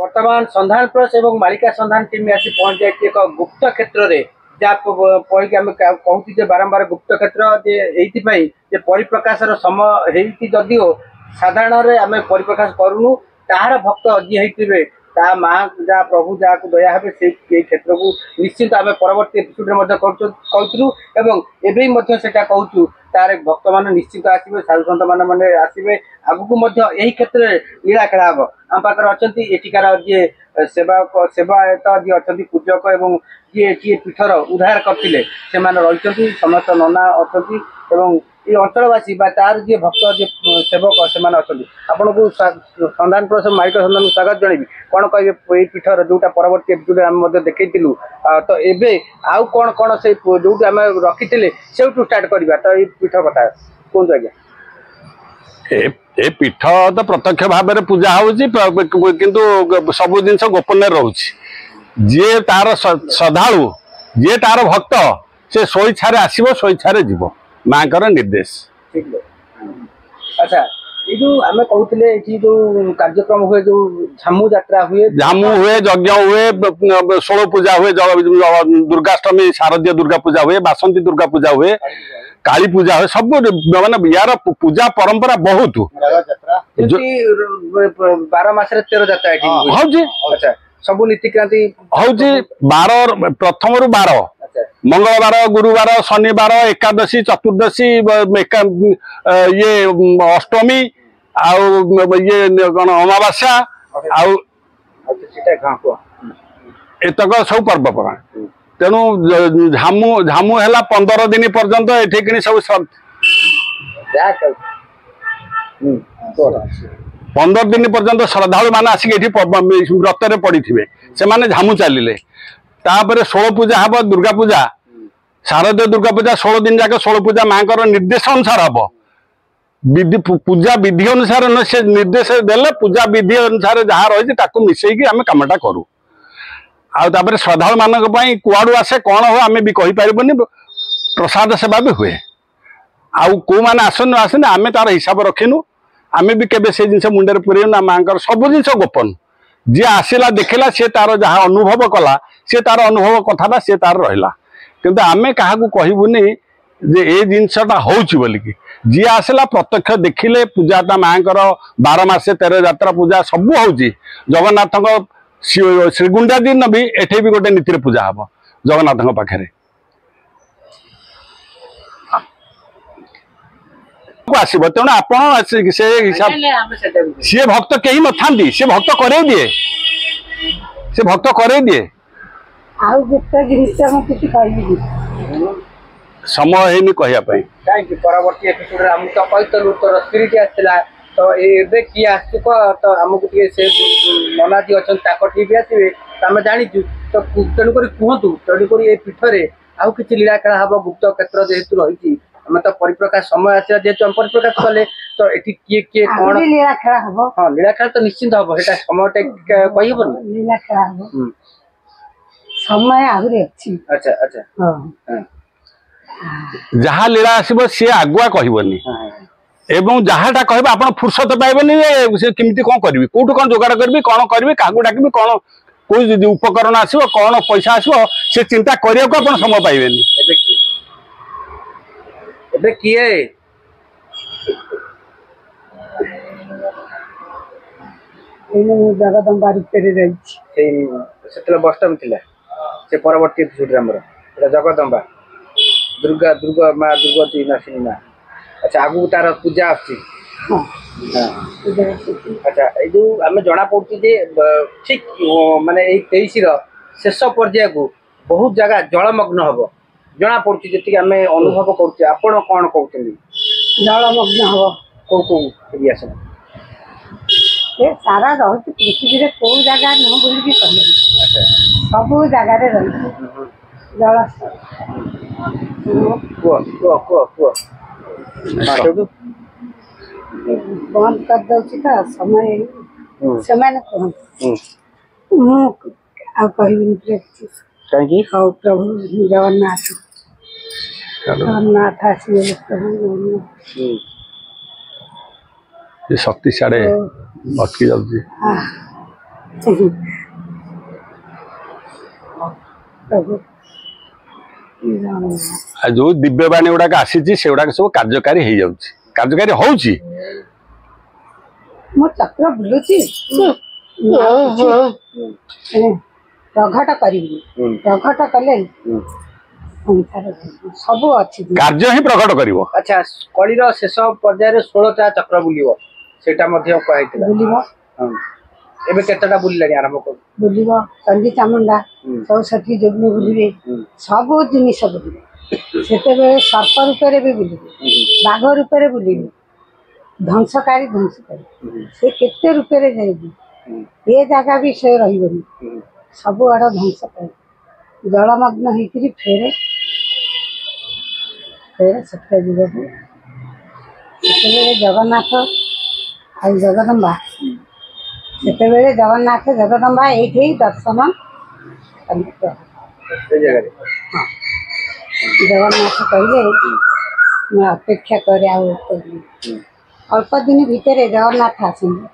वर्तमान संधान प्लस एवं मालिका संधान टीम आसी पहुंच जाए एक गुप्त क्षेत्र में जहाँकि आम कहूँ बारंबार गुप्त क्षेत्र परिप्रकाशर समय जदिओ साधारण आम परिप्रकाश करूनु तार भक्त जी होते ता माँ जहाँ प्रभु जहाँ को दया हे से क्षेत्र को निश्चित आम परवर्ती एपिसोड कहूँ कहूँ तार भक्त मान निश्चित आसवे साधु सत मैंने आसवे आगू यही क्षेत्र में लीला खेला हम आम पाखे अच्छा एटिकार जी सेवायत जी अच्छा पूजक एवं जी पीठर उद्धार करते रही समस्त नना अच्छा ये अंचलवासी तार जी भक्त जी सेवक से आपन को संधान प्लस मालिक संधान स्वागत जनइबी कौन कहे ये पीठर जोटा परवर्ती एपिसोड आम देखु तो एबे आउ कौन कौन से जो आम रखी से स्टार्ट करवा तो ये पीठ कथा कहतु आज्ञा ए पीठ तो प्रत्यक्ष भाव में पूजा हो सब जिन गोपन रोचे जी तार श्रद्धालु जी तार भक्त से स्वेच्छा आसो स्वेच्छा जीव माँ निर्देश अच्छा ये जो आम कहते जो कार्यक्रम हुए जो झामू यात्रा हुए यज्ञ हुए 16 पूजा हुए दुर्गाष्टमी शारदीय दुर्गा पूजा हुए बासंती दुर्गा पूजा हुए काली पूजा हुए सब माने यार पूजा परंपरा बहुत 12 मास 13 यात्रा अच्छा सब नीतिक्रांति हूँ 12 प्रथम रु 12 मंगलवार गुरुवार शनिवार एकादशी चतुर्दशी ये अष्टमी ये कौन अमावास्या एतक सब पर्वपरा तेणु झामू झामू है 15 दिन पर्यंत एठिक सब 15 दिन पर्यंत श्रद्धालु मान आसिक व्रत पड़ी से झामू चलिए तापर 16 पूजा हम दुर्गा पूजा शारदीय दुर्गा पूजा 16 दिन जाके 16 पूजा माँ निर्देश अनुसार हम विधि पूजा विधि अनुसार न से निर्देश देले पूजा विधि अनुसार जहाँ रही मिसईकी आम कमटा करूँ आपर श्रद्धालु मान कुआड़ू आसे कौन हो आम भी कहीपरबनी प्रसाद सेवा भी हुए आउ कौ मैंने आसन आसन आम तार हिसाब रखिनु आम भी केवे से जिन मुंडे पुरेनु ना माँ सब जिन गोपन जी आसला देखला सी तार जहाँ अनुभव कला सी तार अनुभव कथा सी तार रहा किंतु आमे क्या कहबूनी जे ए जिनसटा होची बोलिकी जी आसला प्रत्यक्ष देखिले पूजाटा माँ 12 मास 13 यात्रा पूजा सब होची जगन्नाथ श्रीगुंडा दिन भी एठे भी गोटे नीति पूजा हम जगन्नाथ पाखे आसब तेणु आप से हिसाब सी भक्त कहीं न था सी भक्त करे दिए से भक्त करे दिए समय है कहवाई कहीं परवर्ती एपिसोड आम तो कहलु तोर स्पिरिट आसला तो ये किए आसुक तो आमको से नना जी अच्छा भी आसवे तो आम जाचु तो तेणुक कहतु तेणुक ये पीठरे आउ कि लीला खेला हम गुप्त क्षेत्र जेहेतु रही आम तो परिप्रकाश समय आसा जेहेतु आम परिप्रकाश कले तो ये किए किए कौन लीला खेला हम हाँ लीला खेला तो निश्चिंत हम से समय कहबन लीला खेला हम समय आहुरी अच्छी अच्छा अच्छा जहाँ लीला आसब सी आगुआ कहबनी एवं जहाँटा कह आप फुर्सत पाइबनी से किमिति कौन करी कौटू कौन जोगाड़ करी कौन करी क्या डाकबी कौन कोई उपकरण आसो कौन पैसा आसो से चिंता करने को आप समय पाइबेनी एबे किए जगदम्बा रूपे से बसटम थिला से परवर्ती एपिसोड हमर जगदम्बा दुर्गा दुर्गा माँ दुर्गती नासिनी माँ अच्छा आगू तार पूजा आसी अच्छा ये आम जना पड़े ठीक माने 23 शेष पर्याय को बहुत जगह जलमग्न हम जना पड़े जी आम अनुभव करुचे आपण कौन कहते जलमग्न हम कौ कौ एरिया सारा रही पृथ्वी कौ जगह नुह बोलिकी कह सब जगार रही जल बंद कर दो समय कहीं प्रभु जगन्नाथ जगन्नाथ आसिए शक्ति साढ़े अटकी जाऊँ जो दिव्यवाणी गुड़ाक आसी से गुड़ाक सब कार्यकारी हो जाऊँ कार्यकारी होउची मो चक्र बुलुची प्रघट करी प्रघट कले सब अच्छी कार्य ही प्रकट करिवो। अच्छा कलिर शेष पर्यायर 16टा चक्र बुलिवो सेटा मध्ये कहैतिला बुलिबो एबे केतटा बुलिलानी आरंभ कर बुलिबो चंडी चामुंडा 64 जोगनी बुलिबे सब जिनिस बुलिबे सेते बे सर्प रूप रे भी बुलिबे बाघ रूप रे बुलिबे ध्वंसकारी ध्वंसकारी से केते रूप रे जाइबे ये जगह भी से रहिबनी सब आड़ ध्वंस करे जलमग्न होइकरी फेरे फेरे सत्य जीवको सेते जगन्नाथ आ जगदम्बा सेते जगन्नाथ जगदम्बा एठी दर्शन जगन्नाथ कहले मैं अपेक्षा करे अल्प दिन भितर जगन्नाथ आसंगे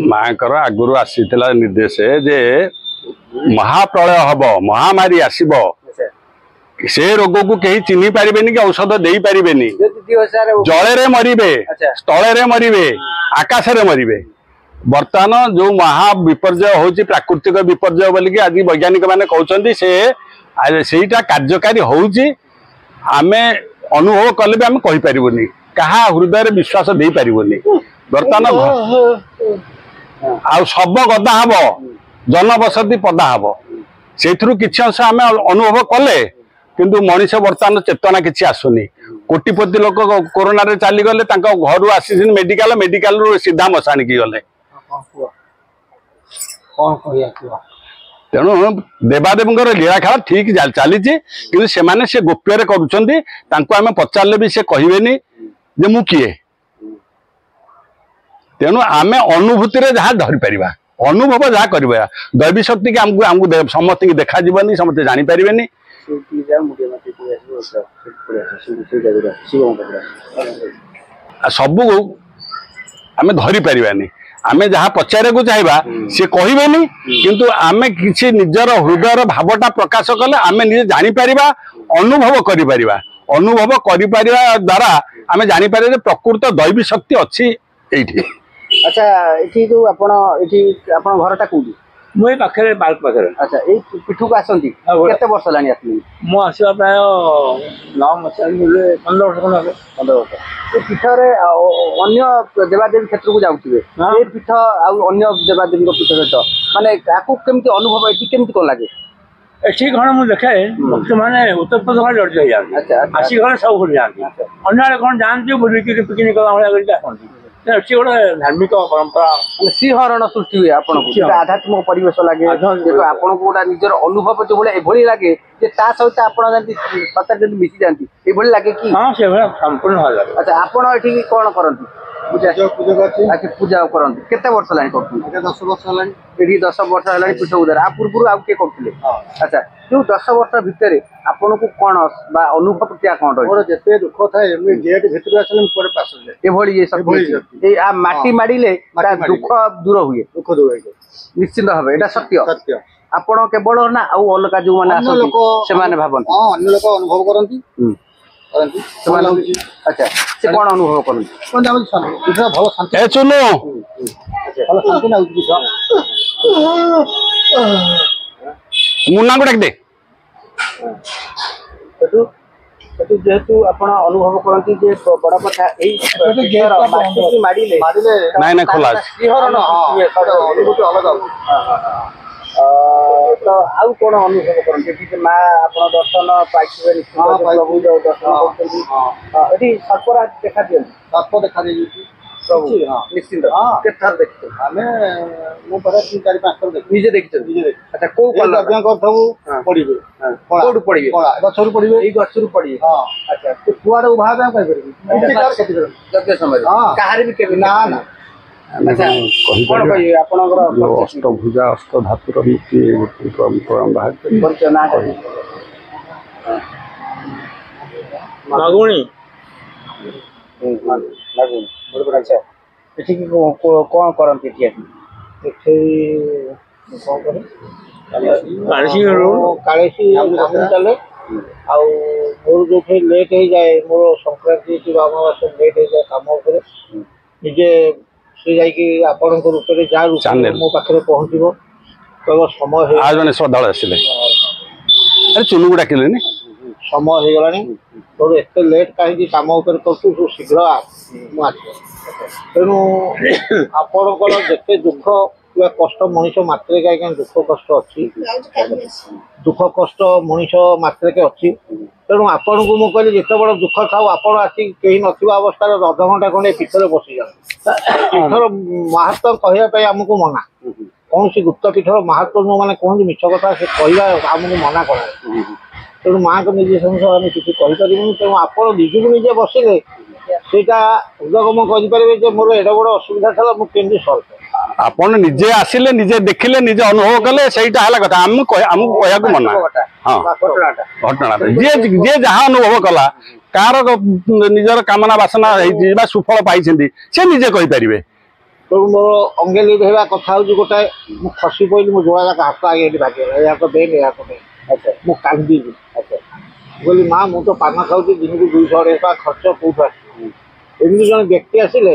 माँकर आगुरी आसीथिला निर्देश जे महाप्रलय हम महामारी आसब से रोग को कहीं चिन्ह पारे कि औषध दे पारे जल मरबे स्थल मरबे आकाश मरबे बर्तमान जो महाविपर्य होची प्राकृतिक विपर्य बोलिकी आज वैज्ञानिक मैंने कहते सेटा कार्यकारी होची आमे अनुभव कले भी आम कहीपरनी क्या हृदय विश्वास दे पारनी बर्तमान आ सब गदा हम जनबसती पदा हम से किसी अंश आम अनुभव कले किंतु मनीष बर्तमान चेतना किसी आसुनी कोटिपति लोक कोरोना रे चली गले घर आसी मेडिकल मेडिकल रु सीधा मशाणी की गले तेणु देवादेवी लीला खेल ठीक चली से गोप्य करें पचारे भी से कहे जे मु किए तेणु आम अनुभूति जहाँ धरी पार अनुभव जहाँ करवा दैवी शक्ति की आमको समस्त देखा जीवनी समस्त जानीपारे सबू आम धरी पारानी आम जहाँ पचारे को चाहिए सी कहबेनी किंतु आम किसी निजर हृदय भावटा प्रकाश कले आम निजे जानीपर अनुभव कर अनुभव कर द्वारा आम जानीपर प्रकृत दैवी शक्ति अच्छी ये। अच्छा ये जो आपण घरटा कोठी मुझे पाखे बाल्क पाखे। अच्छा ये पीठ को आसती केते वर्ष लानी आसली मु आसवा प्राय 9 मस 15 वर्ष खंड 15 वर्ष ये पीठ रे अन्य देवादेवी क्षेत्र को जाउथिबे ये पीठ आ अन्य देवादेवी को पीठ सहित माने आकु केमती अनुभव एटी केमती को लागे एठी घण मु देखे भक्त माने उत्तर प्रदेश लड़ जाय अच्छा आसी घण सब भूल जाती अन्य घण जानती बुली की पिकनिक वाला करके आसती अच्छी गोटे धार्मिक परंपरा सिंहरण सृष्टि हुए आपको आध्यात्मिक परिवेश लगे आपको गोटा निजर अनुभव जो भाई लगे सहित आप सतत मिसी जाती ये लगे कि हाँ से संपूर्ण लगे। अच्छा आपड़ ये कौन करती पूजा करते केते वर्ष लाइन करते 10 वर्ष लाइन ये 10 वर्ष लाइन पीठ उदार आ पूर्व आउ किए करते अच्छा जो 10 वर्ष भितर आपन को कौन अनुभव क्या कौन रही जिते दुख थाए गेट भितर आसले पर पास ये ये सब ये माटी माड़े दुख दूर हुए निश्चिंत भाव यहाँ सत्य आपण केवल ना आउ अलग जो मैंने भावती अन्य लोक अनुभव करती अच्छा से कौन अनुभव करती भल शांति चुनु भल शांति मुन्ना को डाक दे जेहेतु आप अनुभव करती बड़ कथा नहीं खोला तो आउ कौन अनुभव करते माँ आप दर्शन पाइबे प्रभु दर्शन सर्पराज देखा दिखाई सर्प देखा दी निश्चिंत केथर देखते आम मु 3-4-5 थर देख निजे देखिए अच्छा को पड़े कौटू पड़े गचर पड़े ये गचर पड़े अच्छा तो कुआड़ भाव कहीं यज्ञ समय कहार भी ना ଆମେ ଆଚ୍ଛା, କଣ କହିପାରିବା କହିବେ ଆପଣଙ୍କର ଯୋଉ ଅଷ୍ଟଭୁଜା ଅଷ୍ଟ ଧାତୁର ମୂର୍ତ୍ତି ବାହାର କରି ପରିଚୟ ନାଁ କହିବେ। ମାଗୁଣି ଆଚ୍ଛା ଏଠିକି କଣ କରନ୍ତି ଏଠି ଆସି ଏଠି କଣ କରେ କାଳିଶୀ କାଳିଶୀ କାମ ଚାଲେ ଆଉ ମୋର ଯୋଉଠି ଲେଟ୍ ହେଇଯାଏ ମୋର ସଂକ୍ରାନ୍ତି କିମ୍ବା ଅମାବାସ୍ୟା ଲେଟ୍ ହେଇଯାଏ କାମ ଉପରେ ନିଜେ ସେ ଯାଇକି ଆପଣଙ୍କ ରୂପରେ ଯାହା ରୂପରେ Channel. ମୋ ପାଖରେ ପହଞ୍ଚିବ କହିବ ସମୟ ଆଉ ହେଇ ଜଣେ ଶ୍ରଦ୍ଧାଳୁ ଆସିଲେ ଆରେ ଚୁନୁକୁ ଡାକିଲେନି ସମୟ ହେଇଗଲାଣି ତୋର ଏତେ ଲେଟ୍ କାହିଁକି କାମ ଉପରେ କରୁଛୁ ତୁ ଶୀଘ୍ର ମୁଁ ଆସିବ ତେଣୁ ଆପଣଙ୍କର ଯେତେ ଦୁଃଖ କିମ୍ବା କଷ୍ଟ ମଣିଷ ମାତ୍ରକେ ଆଜ୍ଞା ଦୁଃଖ କଷ୍ଟ ଅଛି ଦୁଃଖ କଷ୍ଟ ମଣିଷ ମାତ୍ରକେ ଅଛି ତେଣୁ ଆପଣଙ୍କୁ ମୁଁ କହିଲି ଯେତେ ବଡ଼ ଦୁଃଖ ଥାଉ ଆପଣ ଆସି କେହି ନଥିବା ଅବସ୍ଥାରେ ଅଧଘଣ୍ଟା ଖଣ୍ଡେ ପୀଠରେ ବସିଯାଆନ୍ତୁ ପୀଠର ମାହାତ୍ମ୍ୟ କହିବା ପାଇଁ ଆମକୁ ମନା କୌଣସି ଗୁପ୍ତ ପୀଠର ମାହାତ୍ମ୍ୟ ମାନେ କୌଣସି ମିଛ କଥା ସେ କହିବା ଆମକୁ ମନା କରାଏ ତେଣୁ ମାଆଙ୍କ ନିର୍ଦ୍ଦେଶ ଆମେ କିଛି କହିପାରିବୁନି ତେଣୁ ଆପଣ ନିଜକୁ ନିଜେ ବସିଲେ ସେଇଟା ହୃଦଗମ କରିପାରିବେ ଯେ ମୋର ଏଡ଼େ ବଡ଼ ଅସୁବିଧା ଥିଲା ମୁଁ କେମିତି ସଲ୍ଭ ଆପଣ ନିଜେ ଆସିଲେ ନିଜେ ଦେଖିଲେ ନିଜେ ଅନୁଭବ କଲେ ସେଇଟା ହେଲା କଥା ଆମକୁ କହିବାକୁ ମନା ହଁ ଘଟଣାଟା ଯିଏ ଯାହା ଅନୁଭବ କଲା କାହାର ନିଜର କାମନା ବାସନା ହେଇଛି ବା ସୁଫଳ ପାଇଛନ୍ତି ସେ ନିଜେ କହିପାରିବେ ତେଣୁ ମୋର ଅଙ୍ଗେଲି ହେବା କଥା ହେଉଛି ଗୋଟାଏ ମୁଁ ଖସି ପଡ଼ିଲି ମୋ ଯୋଡ଼ା ଯାକ ହାତ ଆଗେ ଏଠି ଭାଗିଗଲା ଏହା ତ ବେଗ ଏହା ତ ବେଗ ମୁଁ କାନ୍ଦିଲି ମୁଁ କହିଲି ମା ମୁଁ ତ ପାନ ଖାଉଛି ଦିନକୁ 200-250 ଟଙ୍କା ଖର୍ଚ୍ଚ କେଉଁଠୁ ଆସିବ ଏମିତି ଜଣେ ବ୍ୟକ୍ତି ଆସିଲେ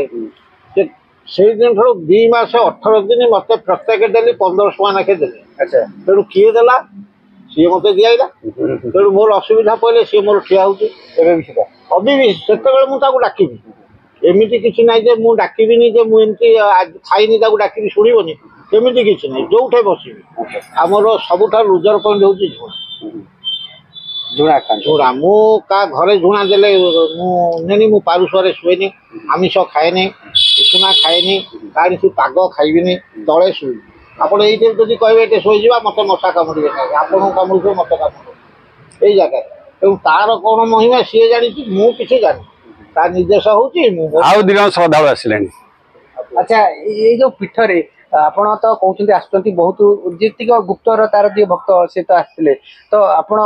ସେ ସେଇଦିନ ଠାରୁ 2 ମାସ 18 ଦିନ ମୋତେ ପ୍ରତ୍ୟେକ ଦେଲି 1500 ଟଙ୍କା ଲେଖେ ଦେଲେ ତେଣୁ କିଏ ଦେଲା ସିଏ ମୋତେ ଦିଆଇଲା ତେଣୁ ମୋର ଅସୁବିଧା ପଡ଼ିଲେ ସିଏ ମୋର ଠିଆ ହେଉଛି ଏବେ ବି ସେଟା ଅବିବି ସେତେବେଳେ ମୁଁ ତାକୁ ଡାକିବି ଏମିତି କିଛି ନାହିଁ ଯେ ମୁଁ ଡାକିବିନି ଯେ ମୁଁ ଏମିତି ଖାଇନି ତାକୁ ଡାକିବି ଶୁଣିବନି ସେମିତି କିଛି ନାହିଁ ଯୋଉଠି ବସିବି ଆମର ସବୁଠାରୁ ଲୁଜର ପଏଣ୍ଟ ହେଉଛି ଝୁଣା ମୁଁ କାହା ଘରେ ଝୁଣା ଦେଲେ ମୁଁ ନେନି ମୁଁ ପାରୁଷରେ ଶୁଏନି ଆମିଷ ଖାଏନି ଉଷୁନା ଖାଏନି କାହିଁକି ପାଗ ଖାଇବିନି ତଳେ ଶୁଇବି ଆପଣ ଏଇଠି ଯଦି କହିବେ ଏଠି ଶୋଇଯିବା ମୋତେ ମଶା କାମୁଡ଼ିବେ ନାହିଁ ଆପଣଙ୍କୁ କାମୁଡ଼ିବେ ମୋତେ କାମୁଡ଼ିବେ ଏଇ ଜାଗାରେ ତେଣୁ ତାର କ'ଣ ମହିମା ସିଏ ଜାଣିଛି ମୁଁ କିଛି ଜାଣିନି ତା ନିର୍ଦ୍ଦେଶ ହେଉଛି ମୁଁ ଆଉ 2 ଜଣ ଶ୍ରଦ୍ଧାଳୁ ଆସିଲେଣି ଆଚ୍ଛା ଏଇ ଯୋଉ ପୀଠରେ ଆପଣ ତ କହୁଛନ୍ତି ଆସୁଛନ୍ତି ବହୁତ ଯେତିକ ଗୁପ୍ତର ତାର ଯିଏ ଭକ୍ତ ସେ ତ ଆସିଥିଲେ ତ ଆପଣ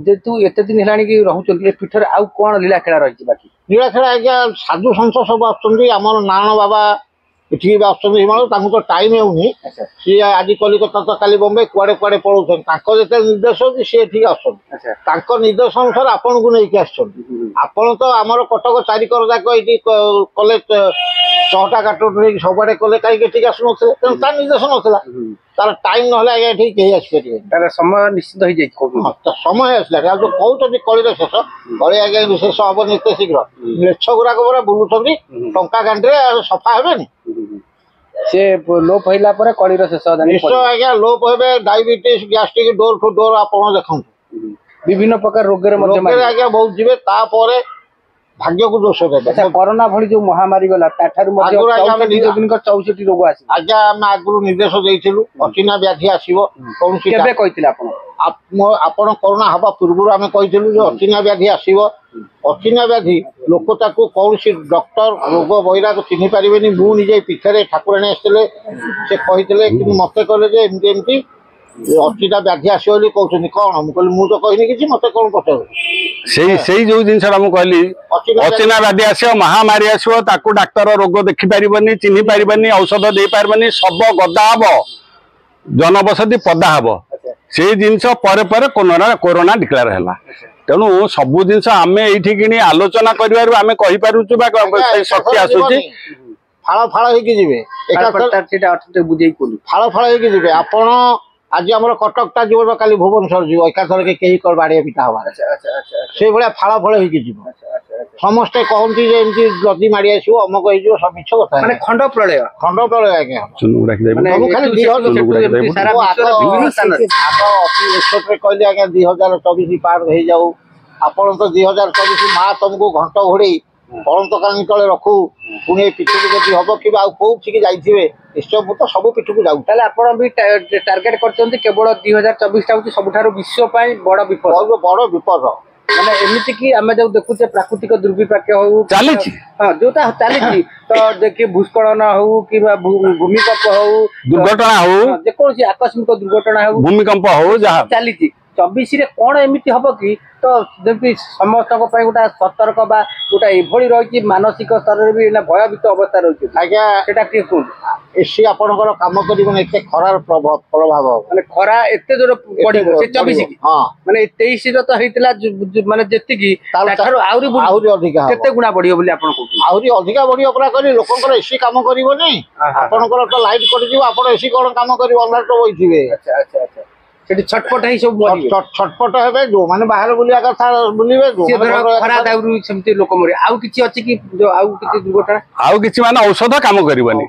ଯେହେତୁ ଏତେ ଦିନ ହେଲାଣି କି ରହୁଛନ୍ତି ଏ ପୀଠରେ ଆଉ କଣ ଲୀଳା ଖେଳା ରହିଛି ବାକି ନୀଳାଖେଳା ଆଜ୍ଞା ସାଧୁ ସନ୍ଥ ସବୁ ଆସୁଛନ୍ତି ଆମର ନାରାୟଣ ବାବା ଏଠିକି ବି ଆସୁଛନ୍ତି ହିମାଳୟ ତାଙ୍କୁ ତ ଟାଇମ୍ ହେଉନି ସିଏ ଆଜି କଲିକତା ତ କାଲି ବମ୍ବେ କୁଆଡ଼େ କୁଆଡ଼େ ପଳାଉଛନ୍ତି ତାଙ୍କ ଯେତେବେଳେ ନିର୍ଦ୍ଦେଶ ହେଉଛି ସିଏ ଏଠିକି ଆସୁଛନ୍ତି ତାଙ୍କ ନିର୍ଦ୍ଦେଶ ଅନୁସାରେ ଆପଣଙ୍କୁ ନେଇକି ଆସିଛନ୍ତି ଆପଣ ତ ଆମର କଟକ 4 କର ଯାକ ଏଇଠି କଲେ 6ଟା କାଟରେ ନେଇକି ସବୁଆଡ଼େ କଲେ କାହିଁକି ଏଠିକି ଆସୁନଥିଲେ ତେଣୁ ତାର ନିର୍ଦ୍ଦେଶ ନଥିଲା ତାର ଟାଇମ୍ ନହେଲେ ଆଜ୍ଞା ଏଠିକି କେହି ଆସିପାରିବେନି ତାର ସମୟ ନିଶ୍ଚିତ ହେଇଯାଇଛି ସମୟ ଆସିଲାଣି ଆଉ ଯୋଉ କହୁଛନ୍ତି କଳିର ଶେଷ କଳି ଆଜ୍ଞା ଶେଷ ହବନି ଏତେ ଶୀଘ୍ର ଲେଛ ଗୁଡ଼ାକ ପୁରା ବୁଲୁଛନ୍ତି ଟଙ୍କା ଗାଣ୍ଡିରେ ସଫା ହେବେନି ସେ ଲୋପ ହେଇଲା ପରେ କଳିର ଶେଷ ନିଶ୍ଚୟ ଆଜ୍ଞା ଲୋପ ହେବେ diabetes gastric door to door ଆପଣ ଦେଖନ୍ତୁ ବିଭିନ୍ନ ପ୍ରକାର ରୋଗରେ ମଧ୍ୟ ଆଜ୍ଞା ବହୁତ ଯିବେ ତାପରେ ଭାଗ୍ୟକୁ ଦୋଷ ଦେବେ କରୋନା ଭଳି ଯୋଉ ମହାମାରୀ ଗଲା ତାଠାରୁ ମଧ୍ୟ 64 ରୋଗ ଆସିବ ଆଜ୍ଞା ଆମେ ଆଗରୁ ନିର୍ଦ୍ଦେଶ ଦେଇଥିଲୁ ଅଚିହ୍ନା ବ୍ୟାଧି ଆସିବ କୌଣସି କେବେ କହିଥିଲେ ଆପଣ ଆପଣ କରୋନା ହେବା ପୂର୍ବରୁ ଆମେ କହିଥିଲୁ ଯେ ଅଚିହ୍ନା ବ୍ୟାଧି ଆସିବ ଅଚିହ୍ନା ବ୍ୟାଧି ଲୋକ ତାକୁ କୌଣସି ଡକ୍ଟର ରୋଗ ବୈରାଗ ଚିହ୍ନି ପାରିବେନି ମୁଁ ନିଜେ ପୀଠରେ ଠାକୁରାଣୀ ଆସିଥିଲେ ସେ କହିଥିଲେ କିନ୍ତୁ ମୋତେ କହିଲେ ଯେ ଏମିତି ଏମିତି ଅଚିହ୍ନା ବ୍ୟାଧି ଆସିବ ବୋଲି କହୁଛନ୍ତି କ'ଣ ମୁଁ କହିଲି ମୁଁ ତ କହିନି କିଛି ମୋତେ କ'ଣ ପଚାରୁ ସେଇ ଯୋଉ ଜିନିଷଟା ମୁଁ କହିଲି ଅଚିହ୍ନା ବ୍ୟାଧି ଆସିବ ମହାମାରୀ ଆସିବ ତାକୁ ଡାକ୍ତର ରୋଗ ଦେଖିପାରିବନି ଚିହ୍ନି ପାରିବନି ଔଷଧ ଦେଇପାରିବନି ଶବ ଗଦା ହବ ଜନବସତି ପଦା ହବ ସେଇ ଜିନିଷ ପରେ ପରେ କୋରୋନା ଡିକ୍ଲେୟାର ହେଲା ତେଣୁ ସବୁ ଜିନିଷ ଆମେ ଏଇଠି କିଣି ଆଲୋଚନା କରିବାରୁ ଆମେ କହିପାରୁଛୁ ବା ଶକ୍ତି ଆସୁଛି ଫାଳ ଫାଳ ହେଇକି ଯିବେ ଫାଳ ଫାଳ ହେଇକି ଯିବେ ଆପଣ ଆଜି ଆମର କଟକଟା ଯିବ ତ କାଲି ଭୁବନେଶ୍ୱର ଯିବ ଏକାଥରକେ କେହି ବାଡ଼ିଆ ପିଟା ହବା ସେଇଭଳିଆ ଫାଳ ଫଳ ହେଇକି ଯିବ ସମସ୍ତେ କହନ୍ତି ଯେ ଏମିତି ନଦୀ ମାଡ଼ି ଆସିବ ଅମକ ହେଇଯିବ ସବୁ ମିଛ କଥା ମାନେ ଖଣ୍ଡ ପ୍ରଳୟ ଆଜ୍ଞା କହିଲେ ଆଜ୍ଞା 2024 ପାର ହେଇଯାଉ ଆପଣ ତ 2024 ମା ତମକୁ ଘଣ୍ଟ ଘୋଡ଼େଇ ପଳନ୍ତ କାନି ତଳେ ରଖୁ ପୁଣି ଏଇ ପିଠକୁ ଯଦି ହବ କିମ୍ବା ଆଉ କୋଉଠିକି ଯାଇଥିବେ ନିଶ୍ଚୟ ମୁଁ ତ ସବୁ ପିଠକୁ ଯାଉଛି ତାହେଲେ ଆପଣ ବି ଟାର୍ଗେଟ କରିଛନ୍ତି କେବଳ 2024ଟା ହେଉଛି ସବୁଠାରୁ ବିଶ୍ୱ ପାଇଁ ବଡ଼ ବିପଦ ବଡ଼ ବିପଦ ମାନେ ଏମିତି କି ଆମେ ଯୋଉ ଦେଖୁଛେ ପ୍ରାକୃତିକ ଦୁର୍ବିପାକ ହଉ ଚାଲିଛି ହଁ ଯୋଉଟା ଚାଲିଛି ତ ଦେଖି ଭୂସ୍ଖଳନ ହଉ କିମ୍ବା ଭୂମିକମ୍ପ ହଉ ଦୁର୍ଘଟଣା ହଉ ଯେକୌଣସି ଆକସ୍ମିକ ଦୁର୍ଘଟଣା ହଉ ଭୂମିକମ୍ପ ହଉ ଯାହା ଚାଲିଛି 24 କଣ ଏମିତି ହବ କି ତ ଯେମିତି ସମସ୍ତଙ୍କ ପାଇଁ ଗୋଟେ ସତର୍କ ବା ଗୋଟେ ଏଭଳି ରହିଛି ମାନସିକ ସ୍ତରରେ ବି ଭୟଭୀତ ଅବସ୍ଥା ରହିଛି ଆଜ୍ଞା ସେଟା ଟିକେ କୁହନ୍ତୁ ଏସି ଆପଣଙ୍କର କାମ କରିବନି ଏତେ ଖରାର ପ୍ରଭାବ ମାନେ ଖରା ଏତେ ଜୋର ପଡିବ ସେ 24 କି ହଁ ମାନେ 23 ର ତ ହେଇଥିଲା ମାନେ ଯେତିକି ତାଠାରୁ ଆହୁରି ଅଧିକା କେତେ ଗୁଣା ବଢିବ ବୋଲି ଆପଣ କହୁଛନ୍ତି ଆହୁରି ଅଧିକା ବଢିବ ପୁରା କରି ଲୋକଙ୍କର ଏସି କାମ କରିବନି ଆପଣଙ୍କର ତ ଲାଇଟ୍ କଟିଯିବ ଆପଣ ଏସି କଣ କାମ କରିବ ଅନ୍ଧାର ତ ବଇଥିବେ ଆଚ୍ଛା ଆଚ୍ଛା ଆଚ୍ଛା ସେଠି ଛଟପଟ ହେଇ ସବୁ ଛଟପଟ ହେବେ ଯୋଉମାନେ ବାହାରେ ବୁଲିବା କଥା ବୁଲିବେ ଖରା ଦାଉରୁ ସେମିତି ଲୋକ ମରିବେ ଆଉ କିଛି ଅଛି କି ଆଉ କିଛି ଦୁର୍ଘଟଣା ଆଉ କିଛି ମାନେ ଔଷଧ କାମ କରିବନି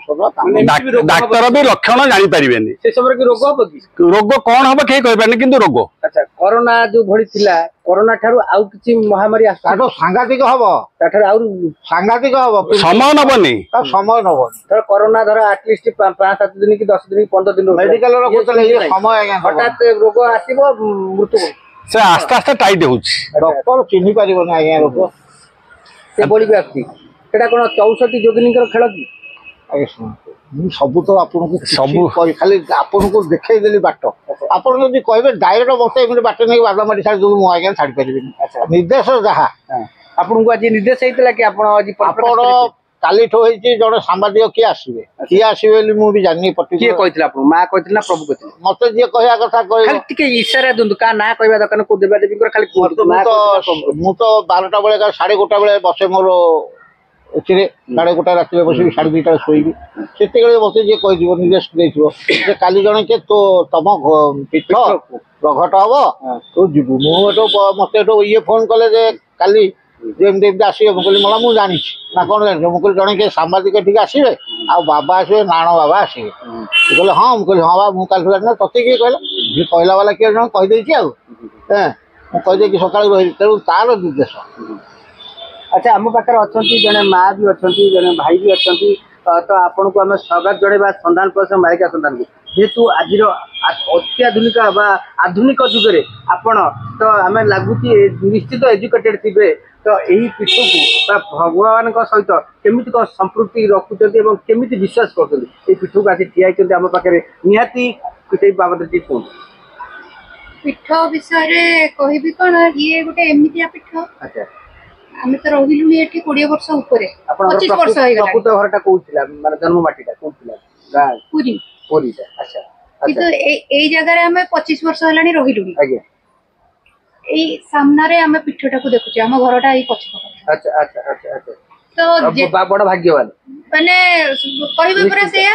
ଡାକ୍ତର ବି ଲକ୍ଷଣ ଜାଣିପାରିବେନି ସେ ସମୟରେ କି ରୋଗ ହବ କି ରୋଗ କଣ ହବ କେହି କହିପାରିନି କିନ୍ତୁ ରୋଗ ଆଚ୍ଛା କରୋନା ଯୋଉ ଭଳି ଥିଲା କରୋନା ଠାରୁ ଆଉ କିଛି ମହାମାରୀ ତାଠୁ ସାଂଘାତିକ ହବ ତାଠାରୁ ଆହୁରି ସାଂଘାତିକ ହବ ସମୟ ନବନି ସମୟ ନବନି ଧର କରୋନା ଧର ଆଟଲିଷ୍ଟ 5-7 ଦିନ କି 10 ଦିନ କି 15 ଦିନ ମେଡିକାଲ ସମୟ ଆଜ୍ଞା ହଠାତ୍ ରୋଗ ଆସିବ ମୃତ୍ୟୁ ସେ ଆସ୍ତେ ଆସ୍ତେ ଟାଇଟ୍ ହଉଛି ଡକ୍ଟର ଚିହ୍ନି ପାରିବନି ଆଜ୍ଞା ରୋଗ ସେଭଳି ବି ଆସୁଛି ସେଟା କଣ 64 ଯୋଗିନୀଙ୍କର ଖେଳ କି ଆଜ୍ଞା ଶୁଣନ୍ତୁ ମୁଁ ସବୁ ତ ଆପଣଙ୍କୁ ସବୁ ଖାଲି ଆପଣଙ୍କୁ ଦେଖେଇଦେଲି ବାଟ ଆପଣ ଯଦି କହିବେ ଡାଇରେକ୍ଟ ମତେ ଏମିତି ବାଟ ନେଇକି ବାଦାମାଟି ଛାଡ଼ିଦେବୁ ମୁଁ ଆଜ୍ଞା ଛାଡ଼ି ପାରିବିନି ନିର୍ଦ୍ଦେଶ ଯାହା ଆପଣଙ୍କୁ ଆଜି ନିର୍ଦ୍ଦେଶ ହେଇଥିଲା କି ଆପଣ ଆଜି ଆପଣ କାଲିଠୁ ହେଇଛି ଜଣେ ସାମ୍ବାଦିକ କିଏ ଆସିବେ ବୋଲି ମୁଁ ବି ଜାଣିନି କିଏ କହିଥିଲା ଆପଣଙ୍କୁ ମା କହିଥିଲେ ନା ପ୍ରଭୁ କହିଥିଲେ ମତେ ଯିଏ କହିବା କଥା କହିବ ଟିକେ ଇଶାରା ଦିଅନ୍ତୁ କାହା ନାଁ କହିବା ଦରକାର କୋଉ ଦେବାଦେବୀଙ୍କର ଖାଲି ମୁଁ ତ 12ଟା ବେଳେ 1:30 ବେଳେ ବସେ ମୋର ଏଥିରେ 1:30 ରାତିରେ ବସିବି 2:30 ଶୋଇବି ସେତେବେଳେ ମତେ ଯିଏ କହିଥିବ ନିର୍ଦ୍ଦେଶ ଦେଇଥିବ ଯେ କାଲି ଜଣେ କିଏ ତମ ପୀଠ ପ୍ରଘଟ ହବ ତୁ ଯିବୁ ମୁଁ ଏଠୁ ମତେ ଏଠୁ ଇଏ ଫୋନ କଲେ ଯେ କାଲି ଯେମିତି ଏମିତି ଆସିବେ ମୁଁ କହିଲି ମଲା ମୁଁ ଜାଣିଛି ନା କଣ ଜାଣିଛ ମୁଁ କହିଲି ଜଣେ କିଏ ସାମ୍ବାଦିକ ଟିକେ ଆସିବେ ଆଉ ବାବା ଆସିବେ ନାଣ ବାବା ଆସିବେ ମୁଁ କହିଲେ ହଁ ମୁଁ କହିଲି ହଁ ବା ମୁଁ କାଲିଠୁ ଜାଣିନା ତତେ କିଏ କହିଲା ଯିଏ କହିଲା ବାଲା କିଏ ଜଣେ କହିଦେଇଛି ଆଉ ମୁଁ କହିଦେଇକି ସକାଳୁ ରହିଲି ତେଣୁ ତାର ନିର୍ଦ୍ଦେଶ ଆଚ୍ଛା ଆମ ପାଖରେ ଅଛନ୍ତି ଜଣେ ମା ବି ଅଛନ୍ତି ଜଣେ ଭାଇ ବି ଅଛନ୍ତି ତ ଆପଣଙ୍କୁ ଆମେ ସ୍ୱାଗତ ଜଣାଇବା ସନ୍ଧାନ ପ୍ରଶ୍ନ ମାଳିକା ସନ୍ଧାନକୁ ଯେହେତୁ ଆଜିର ଅତ୍ୟାଧୁନିକ ବା ଆଧୁନିକ ଯୁଗରେ ଆପଣ ତ ଆମେ ଲାଗୁଛି ନିଶ୍ଚିତ ଏଜୁକେଟେଡ୍ ଥିବେ ତ ଏହି ପୀଠକୁ ବା ଭଗବାନଙ୍କ ସହିତ କେମିତି କ'ଣ ସମ୍ପୃକ୍ତି ରଖୁଛନ୍ତି ଏବଂ କେମିତି ବିଶ୍ୱାସ କରୁଛନ୍ତି ଏହି ପୀଠକୁ ଆଜି ଠିଆ ହେଇଛନ୍ତି ଆମ ପାଖରେ ନିହାତି ସେଇ ବାବଦରେ ଟିକେ କୁହନ୍ତୁ ପୀଠ ବିଷୟରେ କହିବି କ'ଣ ଇଏ ଗୋଟେ ଏମିତିଆ ପୀଠ ଆଚ୍ଛା ଆମେ ତ ରହିଲୁଣି ଏଠି 20 ବର୍ଷ ଉପରେ 25 ବର୍ଷ ହେଇଗଲା ପ୍ରକୃତ ଘରଟା କୋଉଠି ଥିଲା ମାନେ ଜନ୍ମ ମାଟିଟା କୋଉଠି ଥିଲା ଗାଁ ପୁରୀଟା ଆଚ୍ଛା କିନ୍ତୁ ଏଇ ଜାଗାରେ ଆମେ 25 ବର୍ଷ ହେଲାଣି ରହିଲୁଣି ଆଜ୍ଞା ଏଇ ସାମ୍ନାରେ ଆମେ ପୀଠଟାକୁ ଦେଖୁଛୁ ଆମ ଘରଟା ଏଇ ପଛପଟେ ଆଚ୍ଛା ଆଚ୍ଛା ଆଚ୍ଛା ଆଚ୍ଛା ତ ବଡ ଭାଗ୍ୟବାନ ମାନେ କହିବେ ପରା ସେଇଆ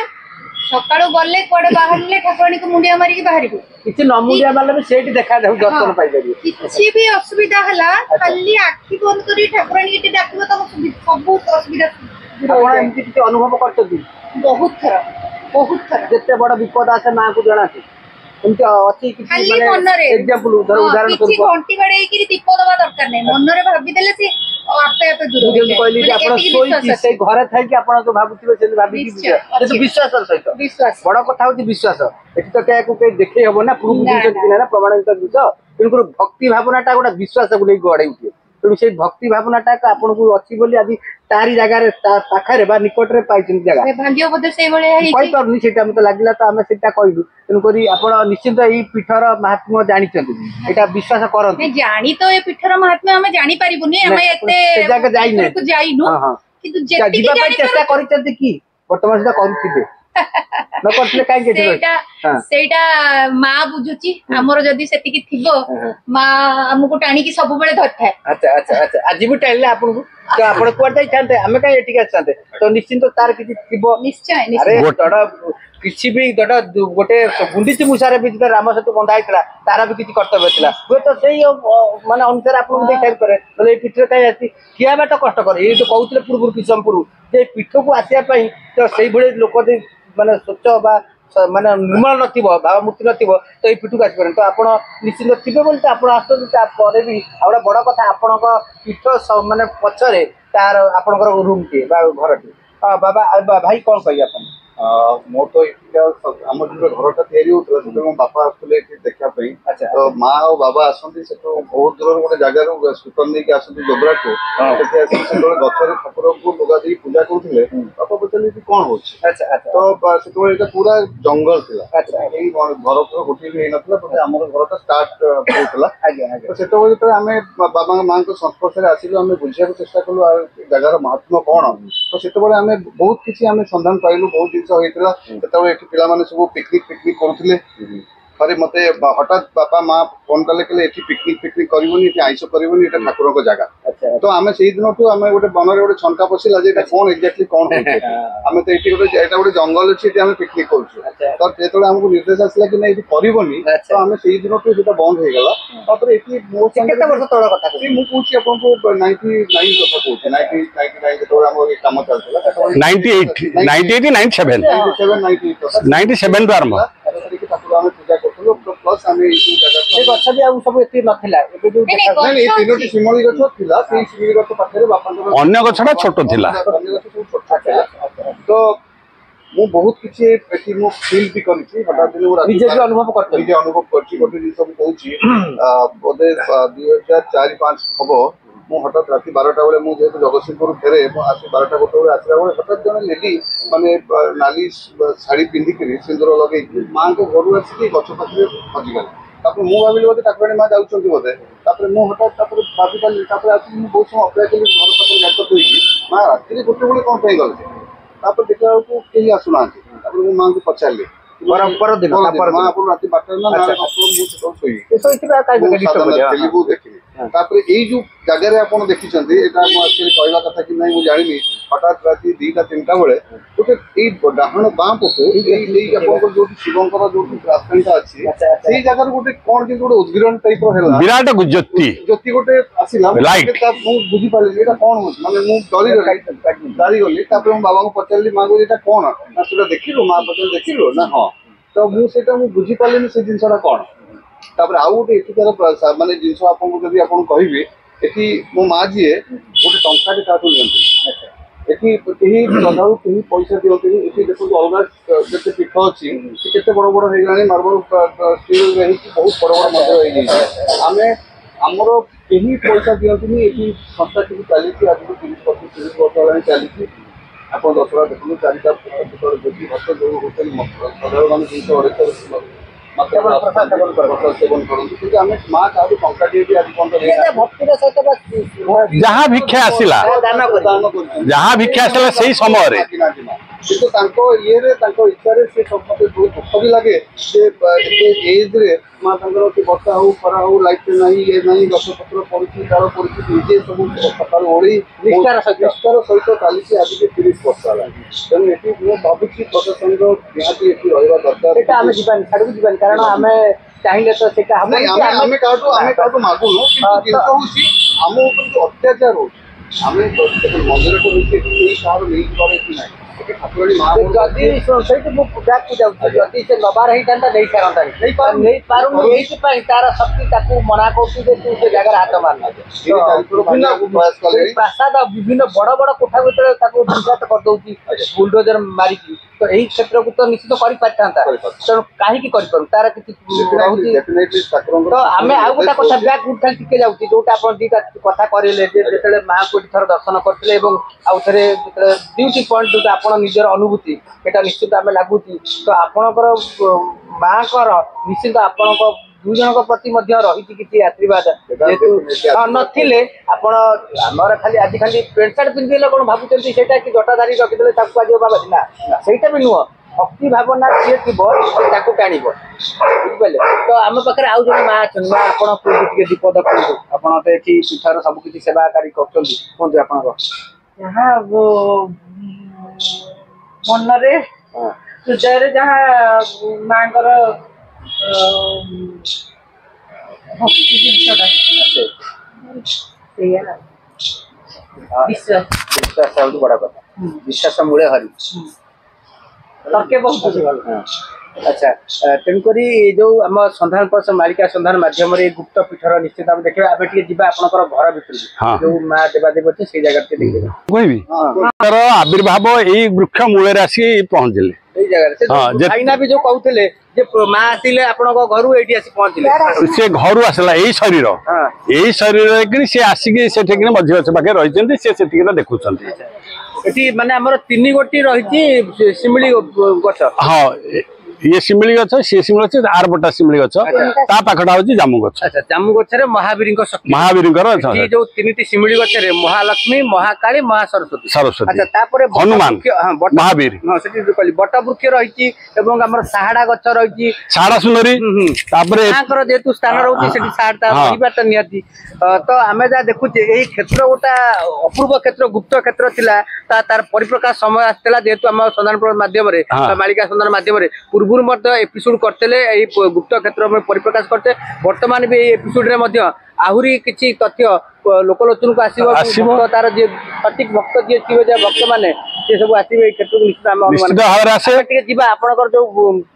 ସକାଳୁ ଗଲେ କୁଆଡେ ବାହାରିଲେ ଠାକୁରାଣୀକୁ ମୁଣ୍ଡିଆ ମାରିକି ବାହାରିବୁ କିଛି ନ ମୁଣ୍ଡିଆ ମାରିଲେ ବି ସେଇଠି ଦେଖାଯାଉ ଦର୍ଶନ ପାଇପାରିବେ କିଛି ବି ଅସୁବିଧା ହେଲା ଖାଲି ଆଖି ବନ୍ଦ କରି ଠାକୁରାଣୀ ଏଠି ଡାକିବ ତମ ସବୁ ଅସୁବିଧା ଆପଣ ଏମିତି କିଛି ଅନୁଭବ କରିଛନ୍ତି ବହୁତ ଥର ଯେତେ ବଡ ବିପଦ ଆସେ ମାଙ୍କୁ ଜଣାନ୍ତି ଏମିତି ଅଛି ଖାଲି ମନରେ ଏକ୍ସାମ୍ପଲ ଉଦାହରଣ କିଛି ଘଣ୍ଟି ବାଡେଇକି ଦୀପ ଦବା ଦରକାର ନାହିଁ ମନରେ ଭାବିଦେଲେ ସେ ଆପେ ଆପେ ଦୂର ହେଇଯାଏ କହିଲି ଯେ ଆପଣ ଶୋଇକି ସେଇ ଘରେ ଥାଇକି ଆପଣ ଯୋଉ ଭାବୁଥିବେ ସେମିତି ଭାବିକି ବିଶ୍ୱାସର ସହିତ ବଡ କଥା ହଉଛି ବିଶ୍ୱାସ ଏଠି ତ କାହାକୁ କେହି ଦେଖେଇ ହବ ନା ପ୍ରୁଫ୍ ଜିନିଷ କିଛି ନାହିଁ ନା ପ୍ରମାଣିତ ଜିନିଷ ତେଣୁକରି ଭକ୍ତି ଭାବନାଟା ଗୋଟେ ବିଶ୍ୱାସକୁ ନେଇକି ଗଢେଇ ଉଠିବ ତେଣୁ ସେଇ ଭକ୍ତି ଭାବନାଟା ଆପଣଙ୍କୁ ଅଛି ବୋଲି ଆଜି ତାରି ଜାଗାରେ ତା ପାଖରେ ବା ନିକଟରେ ପାଇଛନ୍ତି ଜାଗା ଭାଗ୍ୟ ବୋଧେ ସେଇଭଳିଆ କହିପାରୁନି ସେଇଟା ମତେ ଲାଗିଲା ତ ଆମେ ସେଇଟା କହିଲୁ ତେଣୁକରି ଆପଣ ନିଶ୍ଚିନ୍ତ ଏଇ ପୀଠର ମାହାତ୍ମ୍ୟ ଜାଣିଛନ୍ତି ଏଇଟା ବିଶ୍ୱାସ କରନ୍ତି ଜାଣି ତ ଏ ପୀଠର ମାହାତ୍ମ୍ୟ ଆମେ ଜାଣିପାରିବୁନି ଆମେ ଏତେ ଯାଇନୁ କିନ୍ତୁ ଯିବା ପାଇଁ ଚେଷ୍ଟା କରିଛନ୍ତି କି ବର୍ତ୍ତମାନ ସେଟା କରୁଥିବେ ସେଇଟା ମା ବୁଝୁଛି ଆମର ଯଦି ସେତିକି ଥିବ ମା ଆମକୁ ଟାଣିକି ସବୁବେଳେ ଧରିଥାଏ ଆଚ୍ଛା ଆଚ୍ଛା ଆଚ୍ଛା ଆଜି ବି ଟାଣିଲେ ଆପଣଙ୍କୁ ତ ଆପଣ କୁଆଡେ ଯାଇଥାନ୍ତେ ଆମେ କାହିଁ ଏଠିକି ଆସିଥାନ୍ତେ ତ ନିଶ୍ଚିନ୍ତ ତାର କିଛି ଥିବ ନିଶ୍ଚୟ କିଛି ବି ଗୋଟେ ଗୁଣ୍ଡିଚି ମୂଷାରେ ବି ଯେତେବେଳେ ରାମ ସେତୁ ବନ୍ଧା ହେଇଥିଲା ତାର ବି କିଛି କର୍ତ୍ତବ୍ୟ ଥିଲା ହୁଏତ ସେଇ ମାନେ ଅନୁସାରେ ଆପଣଙ୍କୁ ଦେଇଥାଇପାରେ ନହେଲେ ଏଇ ପୀଠରେ କାହିଁ ଆସି ଠିଆ ହେବା ତ କଷ୍ଟକର ଏଇ ଯୋଉ କହୁଥିଲେ ପୂର୍ବରୁ କିଛି ସମୟ ପୂର୍ବରୁ ଯେ ଏଇ ପୀଠକୁ ଆସିବା ପାଇଁ ତ ସେଇଭଳି ଲୋକ ମାନେ ସ୍ୱଚ୍ଛ ବା ମାନେ ନିର୍ମଳ ନଥିବ ଭାବମୂର୍ତ୍ତି ନଥିବ ତ ଏଇ ପୀଠକୁ ଆସିପାରେନି ତ ଆପଣ ନିଶ୍ଚିନ୍ତ ଥିବେ ବୋଲି ତ ଆପଣ ଆସୁଛନ୍ତି ତାପରେ ବି ଆଉ ଗୋଟେ ବଡ କଥା ଆପଣଙ୍କ ପୀଠ ମାନେ ପଛରେ ତାର ଆପଣଙ୍କର ରୁମ୍ଟିଏ ବା ଘରଟିଏ ବାବା ଭାଇ କଣ କହିବେ ଆପଣ ମୋ ତ ଆମର ଯେତେବେଳେ ଘରଟା ତିଆରି ହଉଥିଲା ସେତେବେଳେ ମୋ ବାପା ଆସୁଥିଲେ ଏଠି ଦେଖିବା ପାଇଁ। ତ ମା ଆଉ ବାବା ଆସନ୍ତି ସେଠୁ ବହୁତ ଦୂରରୁ ଗୋଟେ ଜାଗାରୁ ସ୍କୁଟର ନେଇକି ଆସନ୍ତି ଜୋବ୍ରାଠୁ, ସେଠି ଆସିକି ସେତେବେଳେ ଗଛରେ ଠାକୁରଙ୍କୁ ଲଗା ଦେଇକି ପୂଜା କରୁଥିଲେ। ବାପା ପଚାରିଲେ ଏଠି କଣ ହଉଛି, ତ ସେତେବେଳେ ଏଇଟା ପୁରା ଜଙ୍ଗଲ ଥିଲା, ଏଇ ଘର ଫର ଗୋଟିଏ ବି ହେଇନଥିଲା, ବୋଧେ ଆମର ଘରଟା ଷ୍ଟାର୍ଟ ହଉଥିଲା। ତ ସେତେବେଳେ ଯେତେବେଳେ ଆମେ ବାବାଙ୍କ ମାଙ୍କ ସଂସ୍ପର୍ଶରେ ଆସିଲୁ, ଆମେ ବୁଝିବାକୁ ଚେଷ୍ଟା କଲୁ ଆଉ ଜାଗାର ମହାତ୍ମ୍ୟ କଣ। ତ ସେତେବେଳେ ଆମେ ବହୁତ କିଛି ଆମେ ସନ୍ଧାନ ପାଇଲୁ, ବହୁତ ଜିନିଷ ହେଇଥିଲା। ସେତେବେଳେ ଏଠି ପିଲାମାନେ ସବୁ ପିକନିକ କରୁଥିଲେ। ଥରେ ମତେ ହଠାତ୍ ବାପା ମା ଫୋନ କଲେ, କହିଲେ ଏଠି ପିକନିକ କରିବୁନି, ଏଠି ଆଇଁଷ କରିବୁନି, ଏଟା ଠାକୁରଙ୍କ ଜାଗା। ତ ଆମେ ସେଇ ଦିନଠୁ ଆମେ ଗୋଟେ ମନରେ ଗୋଟେ ଛଙ୍କା ପଶିଲା ଯେ ଏଟା କଣ ଏକ୍ଜାକ୍ଟଲି କଣ ହଉଛି। ଆମେ ତ ଏଠି ଗୋଟେ ଏଟା ଗୋଟେ ଜଙ୍ଗଲ ଅଛି, ଏଠି ଆମେ ପିକନିକ କରୁଛୁ। ତ ଯେତେବେଳେ ଆମକୁ ନିର୍ଦ୍ଦେଶ ଆସିଲା କି ନା ଏଠି କରିବନି, ତ ଆମେ ସେଇ ଦିନଠୁ ସେଟା ବନ୍ଦ ହେଇଗଲା। ତାପରେ ଏଠି ମୋ କେତେ ବର୍ଷ ତଳ କଥା ମୁଁ କହୁଛି ଆପଣଙ୍କୁ 99 କଥା କହୁଛି, 99 ଯେତେବେଳେ ଆମର ଏ କାମ ଚାଲିଥିଲା 97 ରୁ ଆରମ୍ଭ। ଆମେ ପୂଜା କରୁଥିଲୁ, ପ୍ଲସ୍ ଆମେ ଏଇ ସବୁ ଜାଗାକୁ ଗଛ ବି ଆଉ ସବୁ ଏତେ ନଥିଲା। ଏବେ ଯୋଉ ଏଇ 3ଟି ଶିମଳି ଗଛ ଥିଲା, ସେଇ ଶିମଳି ଗଛ ପାଖରେ ବାପାଙ୍କର ଅନ୍ୟ ଗଛଟା ଛୋଟ ଥିଲା। ତ ମୁଁ ବହୁତ କିଛି ଏଠି ମୁଁ ଫିଲ୍ ବି କରିଛି। ହଠାତ୍ ଦିନ ମୁଁ ନିଜେ ଅନୁଭବ କରିଛି। ଗୋଟେ ଜିନିଷ ମୁଁ କହୁଛି, ବୋଧେ 2004-05 ହବ, ମୁଁ ହଠାତ୍ ରାତି 12ଟା ବେଳେ, ମୁଁ ଯେହେତୁ ଜଗତସିଂହପୁର ଫେରେ, ମୁଁ ଆସି 12ଟା ଗୋଟେ ବେଳେ ଆସିଲା ବେଳେ ହଠାତ୍ ଜଣେ ଲେଡି ମାନେ ନାଲି ଶାଢୀ ପିନ୍ଧିକିରି ସିନ୍ଦୁର ଲଗେଇକି ମାଙ୍କ ଘରୁ ଆସିକି ଗଛ ପାଖରେ ହଜିଗଲେ। ତାପରେ ମୁଁ ଭାବିଲି ବୋଧେ ଠାକୁରାଣୀ ମା ଯାଉଛନ୍ତି ବୋଧେ। ତାପରେ ମୁଁ ହଠାତ୍ ତାପରେ ଭାବି ପାରିଲି, ତାପରେ ଆସିକି ମୁଁ ବହୁତ ସମୟ ଅପେକ୍ଷା କଲି ଘର ପାଖରେ ଗାତ ଦେଇକି, ମା ରାତିରେ ଗୋଟେ ବେଳେ କଣ ପାଇଁ ଗଲେ। ତାପରେ ଦେଖିଲା ବେଳକୁ କେହି ଆସୁନାହାନ୍ତି। ତାପରେ ମୁଁ ମାଙ୍କୁ ପଚାରିଲି, ପରଦିନ ମା ଆପଣ ରାତି 12ଟାରେ ନା ମୁଁ ଦେଖିଲି। ତାପରେ ଏଇ ଯୋଉ ଜାଗାରେ ଆପଣ ଦେଖିଛନ୍ତି, ଏଇଟା ମୁଁ ଆକ୍ଚୁଆଲି କହିବା କଥା କି ନାହିଁ ମୁଁ ଜାଣିନି, ହଠାତ୍ ରାତି 2ଟା-3ଟା ବେଳେ ଗୋଟେ ଏଇ ଡାହାଣ ବାଁ ପଟୁ ଏଇ ଆପଣଙ୍କର ଯୋଉଠି ଶିବଙ୍କର ଯୋଉଠି ରାସ୍ତାଟା ଅଛି, ସେଇ ଜାଗାରୁ ଗୋଟେ କଣ କିନ୍ତୁ ଗୋଟେ ଉଦ୍ଗିରଣ ଟାଇପ ର ହେଲା, ବିରାଟ ଜ୍ୟୋତି ଗୋଟେ ଆସିଲା। ମୁଁ ବୁଝିପାରିଲି ଏଇଟା କଣ ହଉଛି, ମାନେ ମୁଁ ଡରିଗଲି। ତାପରେ ମୁଁ ବାବାଙ୍କୁ ପଚାରିଲି, ମା କହୁଛି ଏଇଟା କଣ, ନା ସେଟା ଦେଖିଲୁ। ମା ପଚାରିଲି ଦେଖିଲୁ ନା, ହଁ। ତ ମୁଁ ସେଇଟା ମୁଁ ବୁଝିପାରିଲିନି ସେ ଜିନିଷଟା କଣ। ତାପରେ ଆଉ ଗୋଟେ ଏଠିକାର ମାନେ ଜିନିଷ ଆପଣଙ୍କୁ ଯଦି ଆପଣ କହିବି, ଏଠି ମୋ ମା ଯିଏ ଗୋଟେ ଟଙ୍କାଟେ କାହାଠୁ ନିଅନ୍ତି। ଏଠି କେହି ଶ୍ରଦ୍ଧାଳୁ କେହି ପଇସା ଦିଅନ୍ତିନି। ଏଠି ଦେଖନ୍ତୁ ଅଲଗା ଯେତେ ପୀଠ ଅଛି କେତେ ବଡ ବଡ ହେଇଗଲାଣି, ମାର୍ବଲ ଷ୍ଟିଲ୍ ହେଇକି ବହୁତ ବଡ ବଡ ମନ୍ଦିର ହେଇଯାଇଛି। ଆମର କେହି ପଇସା ଦିଅନ୍ତିନି। ଏଠି ସଂସ୍ଥା କିଛି ଚାଲିଛି, ଆଜିକୁ 30-35 ବର୍ଷ ହେଲାଣି ଚାଲିଛି। ଆପଣ ଦଶହରା ଦେଖନ୍ତୁ, 4ଟା ଜ୍ୟୋତି ଭକ୍ତ ଯୋଉ ହୋଟେଲ ଶ୍ରଦ୍ଧାଳୁ ମାନେ 200-250 ସେବନ କରନ୍ତି, କିନ୍ତୁ ଆମେ ମା କାହାକୁ ଟଙ୍କାଟିଏ ବି ଆଜି ପର୍ଯ୍ୟନ୍ତ ଭକ୍ତିର ସହିତ ଯାହା ଭିକ୍ଷା ଆସିଲା ସେଇ ସମୟରେ, କିନ୍ତୁ ତାଙ୍କ ଇଏରେ ତାଙ୍କ ଇଚ୍ଛାରେ ସେ ମତେ ବହୁତ ଦୁଃଖ ବି ଲାଗେ ଯେ ଏତେ ଏଜରେ ମା ତାଙ୍କର ବର୍ଷା ହଉ ଖରା ହଉ ଲାଇଟ୍ ନାହିଁ, ଇଏ ନାହିଁ, ଗଛ ପତ୍ର ପଡୁଛି, ଡାଳ ପଡୁଛି, ନିଜେ ସବୁ ସକାଳୁ ଓଳି ନିଷ୍ଠାର ସହିତ ଚାଲିଛି ଆଜିକି 30 ବର୍ଷ ହେଲାଣି। ତେଣୁ ଏଠି ମୁଁ ଭାବୁଛି ପ୍ରଶାସନର ନିହାତି ଏଠି ରହିବା ଦରକାର। ସେଇଟା ଆମେ ଯିବାନି, ଛାଡକୁ ଯିବାନି, କାରଣ ଆମେ ଚାହିଁଲେ ତ ସେଇଟା ଆମେ କାହାଠୁ ମାଗୁନୁ, କିନ୍ତୁ ଜିନିଷ ହଉଛି ଆମ ଉପରେ ଯୋଉ ଅତ୍ୟାଚାର ହଉଛି, ଆମେ ମନ୍ଦିରକୁ ହେଇଛି ଏଇ କାହାର ନେଇଯିବାର ଏଠି ନାହିଁ। ଠାକୁରାଣୀ ମା ଯଦି ସେଇଠି ମୁଁ ପୂଜାକୁ ଯାଉଛି, ଯଦି ସେ ନବାର ହେଇଥାନ୍ତା ନେଇପାରନ୍ତାନି, ନେଇପାରୁନି। ଏଇଥିପାଇଁ ତାର ଶକ୍ତି ତାକୁ ମନା କରୁଛି ଯେ ତୁ ସେ ଜାଗାରେ ହାତ ମାରନା। ପ୍ରାସାଦ ବିଭିନ୍ନ ବଡ ବଡ କୋଠା ଭିତରେ ତାକୁ ନିଘାତ କରିଦଉଛି ବୁଲଡୋଜର ମାରିକି। ତ ଏଇ କ୍ଷେତ୍ରକୁ ତ ନିଶ୍ଚିତ କରିପାରିଥାନ୍ତା, ତେଣୁ କାହିଁକି କରିପାରୁ, ତାର କିଛି ରହୁଛି। ତ ଆମେ ଆଉ ଗୋଟେ କଥା ବ୍ୟାକ୍ ଖାଲି ଟିକେ ଯାଉଛି, ଯୋଉଟା ଆପଣ 2ଟା କଥା କହିଲେ ଯେ ଯେତେବେଳେ ମାଆଙ୍କୁ ଏଠି ଥରେ ଦର୍ଶନ କରିଥିଲେ ଏବଂ ଆଉ ଥରେ ଯେତେବେଳେ ଡ୍ୟୁଟି ପଏଣ୍ଟ ଯୋଉଟା ଆପଣ ନିଜର ଅନୁଭୂତି, ଏଟା ନିଶ୍ଚିତ ଆମେ ଲାଗୁଛି। ତ ଆପଣଙ୍କର ମାଆଙ୍କର ନିଶ୍ଚିତ ଆପଣଙ୍କ 2 ଜଣଙ୍କ ପ୍ରତି ମଧ୍ୟ ରହିଛି କିଛି ଆଶୀର୍ବାଦ। ଯେହେତୁ ନଥିଲେ ଆପଣ ଆମର ଖାଲି ଆଜି ଖାଲି ପ୍ୟାଣ୍ଟ ସାର୍ଟ ପିନ୍ଧିଲେ କଣ ଭାବୁଛନ୍ତି ସେଇଟା କି ଜଟାଧାରୀ ରଖିଦେଲେ ତାକୁ ଆଜିବ ବାବା, ନା ସେଇଟା ବି ନୁହଁ। ଭକ୍ତି ଭାବନା ଯିଏ ଥିବ ତାକୁ ଟାଣିବ, ବୁଝିପାରିଲେ। ତ ଆମ ପାଖରେ ଆଉ ଜଣେ ମା ଅଛନ୍ତି। ମା ଆପଣ କୁହନ୍ତୁ ଟିକେ ଦୀପଦ କୁହନ୍ତୁ, ଆପଣ ତ ଏଠି ପୀଠର ସବୁ କିଛି ସେବାକାରୀ କରୁଛନ୍ତି, କୁହନ୍ତୁ ଆପଣଙ୍କ ଯାହା ମନରେ ହୃଦୟରେ ଯାହା ମାଙ୍କର ଭକ୍ତି ଜିନିଷଟା ସେଇଆ ବିଶ୍ୱାସ ହଉଛି ବଡ କଥା। ବିଶ୍ୱାସ ମୂଳେ ହରି ତର୍କେ ବହୁତ ଭଲ। ଆଚ୍ଛା, ତେଣୁକରି ଯୋଉ ଆମ ସନ୍ଧାନ ପଥ ମାଳିକା ସନ୍ଧାନ ମାଧ୍ୟମରେ ଗୁପ୍ତ ପୀଠର ନିଶ୍ଚିତ ଆମେ ଦେଖିବା। ଆମେ ଟିକେ ଯିବା ଆପଣଙ୍କର ଘର ଭିତରକୁ, ଯୋଉ ମା ଦେବାଦେବୀ ଅଛି ସେଇ ଜାଗାରେ ଟିକେ ଦେଖିବା। କହିବି ଆବିର୍ଭାବ ଏଇ ବୃକ୍ଷ ମୂଳରେ ଆସି ପହଞ୍ଚିଲେ। ଏଇ ଜାଗାରେ ଭାଇନା ବି ଯୋଉ କହୁଥିଲେ ଯେ ମା ଆସିଲେ ଆପଣଙ୍କ ଘରୁ ଏଇଠି ଆସି ପହଞ୍ଚିଲେ ସେ ଘରୁ ଆସିଲା ଏଇ ଶରୀର କି ସେ ଆସିକି ସେଠିକି ମଝି ଗଛ ପାଖରେ ରହିଛନ୍ତି ସେ ସେଠିକି ଦେଖୁଛନ୍ତି ଏଠି ମାନେ ଆମର 3 ଗୋଟି ରହିଛି ଶିମିଳି ଗଛ ହଁ ये शिमिली गछ सी शिमिली गछ आर बटा शिमिली गछ ता पाखटा होची जामु गछ अच्छा जामु गछ रे महावीर शक्ति महावीर ये जो 3टी शिमिली गछ रे महालक्ष्मी महाकाली महासरस्वती अच्छा तापरे हनुमान महावीर हां सेठी कहली बट वृक्ष रहिची एवं हमर साहाडा गछ रहिची साहाडा सुंदरी तापरे ताकर जेतु स्थान रहउची सेठी साहाडा रहिबाटा नियति तो आमे जा देखुचे एही क्षेत्र गोटा अपूर्व क्षेत्र गुप्त क्षेत्र थिला तार परिप्रकाश समय आस्तेला जेतु हम संधान माध्यम रे मालिका संधान माध्यम रे पूर्व एपिसोड करते गुप्त क्षेत्र में परिप्रकाश करते वर्तमान भी एपिसोड रे मध्य आहुरी किछि तथ्य लोकलोचन को आसीबो तार जे सटीक भक्त जे थिबे जे भक्त माने से सब आसीबे क्षेत्र निश्चित हम निश्चित भाव आसे टिके जिबा आपनकर जो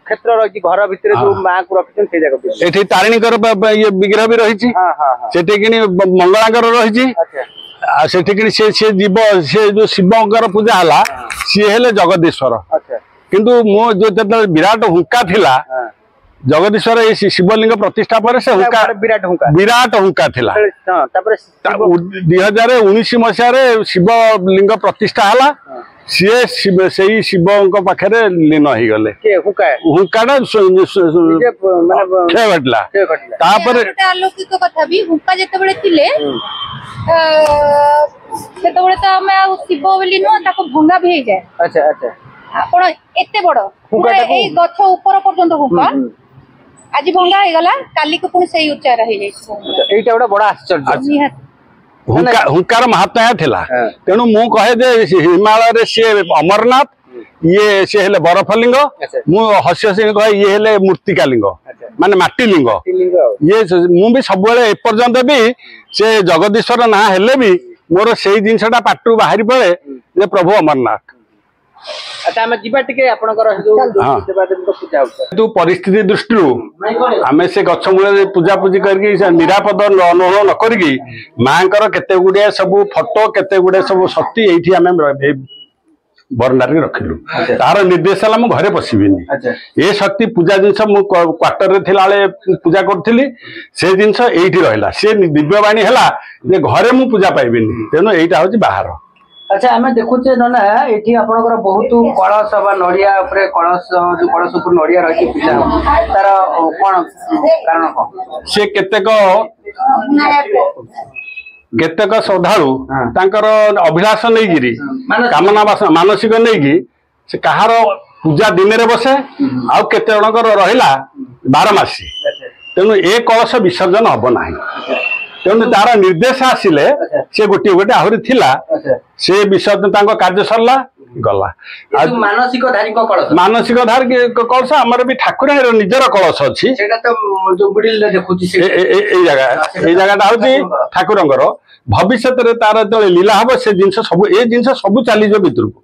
क्षेत्र रही घर भितर जो मां को रखिसन से जगह एठी तारिणीकर ये विग्रह भी रही हां हां सेठी किनी मंगलाकर रही अच्छा सेठी किनी से जीव से जो शिवंकर पूजा हला सी हेले जगदीश्वर अच्छा किंतु मो जो विराट हुंका थिला जगदीश्वर ये शिवलिंग प्रतिष्ठा पर से हुंका विराट हुंका थिला हां तापर 2019 मसिया रे शिवलिंग प्रतिष्ठा हला सी शिव सेही शिवंक पाखरे लीन होई गले के हुंकाडा माने घटला तापर आलोकित कथा भी हुंका जते बेले थिले सेते बेले तो हमें शिव बोली न ताको भंगा भी हे जाय अच्छा अच्छा आपण एते बड़ ए गछ ऊपर पर्यंत हुंका आज भंगा हे गला काली को पुनी सही उच्चार हे जाय एटा बड़ा बड़ा आश्चर्य हुंकार महात्मा थिला तेनु मु कहे जे हिमालय रे से अमरनाथ ये से हेले बरफलिंग मु हस्य सिंह कहे ये हेले मूर्तिकालिंग माने माटी लिंग ये मु भी सब बेले ए पर्यंत भी से जगदीश्वर ना हेले भी मोर सेही जिंसटा पाटू बाहरी पळे जे प्रभु अमरनाथ अच्छा हम जीवा टिके आपनकर जो देवादेवी को पूजा होता तू परिस्थिति दृष्टि आमे से गछ मूले पूजा पूजी करके निरापद अनुभव न करके मांकर केते गुडे सब फोटो केते गुडे सब शक्ति एठी आमे बरंडार रखिलु तार निर्देश हम घरे पशिबिनी ए शक्ति पूजा जिनस मु क्वार्टर रे थिला ले पूजा करथिली से जिनस एठी रहला से दिव्यवाणी हला जे घरे मु पूजा पाइबिनी तेनो एटा होची बाहर अच्छा आम देखुचे ना ये आपंकर बहुत कलश बा नड़िया कलश जो कलश ऊपर नड़िया रही पूजा तार कौन कारण कौन से केतेक श्रद्धालु तांकर अभिलाष नहीं कामना मानसिक नहीं से कहार पूजा दिन रे बसे आउ केते जनकर रहिला 12 मासी तेणु ए कलश विसर्जन हब नाही तेणु तार निर्देश आसिले से गोटे गोटे आहरी थिला से विसर्जन तांको कार्य सरला गला मानसिक धारी मानसिक धारी कलश आमर भी ठाकुर निजर कलश अच्छी जगह हूँ ठाकुर भविष्य तार जो लीला हम से जिन सब ए जिन सब चलीज भितर को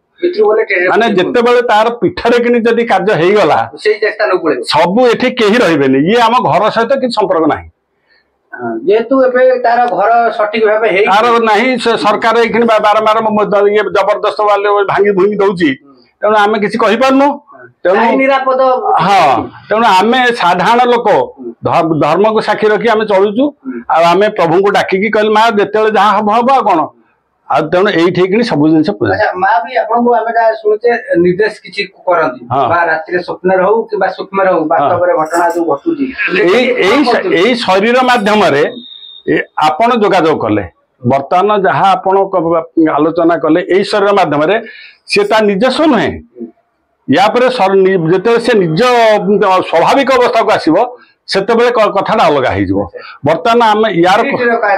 माने जिते बड़े तार पीठरे कि जदि कार्य हो गला सब एठी केही रहिबेनी ये आम घर सहित कि संपर्क नाही जेतु एबे तार घर सटीक भाबे हे तार नाही सरकार एखिन बारंबार ये जबरदस्त वाले भांगी भूंगी दउची तेणु आमे किसी कहि पारनु तेणु निरापद हां तेणु आमे साधारण लोक धर्म को साक्षी रखी आमे चलुचु आ आमे प्रभु को डाकी की कहल मा जेतेले जहा हब हब कोन आ तेणु एई ठेकनी सब जिंस अच्छा मा भी आपन को आमे जा सुनते निर्देश किछि करंती बा रात्रि स्वप्न रहू कि बा सुखम रहू वास्तव रे घटना जो घटुची एई शरीर माध्यम रे आपण जोगाजोग कले वर्तमान जहाँ आपण आलोचना कले एई शरीर माध्यम रे से ता निजस्व नहे या पर जेते से निज स्वाभाविक अवस्था को आसीबो सेते बेले कथाटा अलग हो जिवो वर्तमान आम यार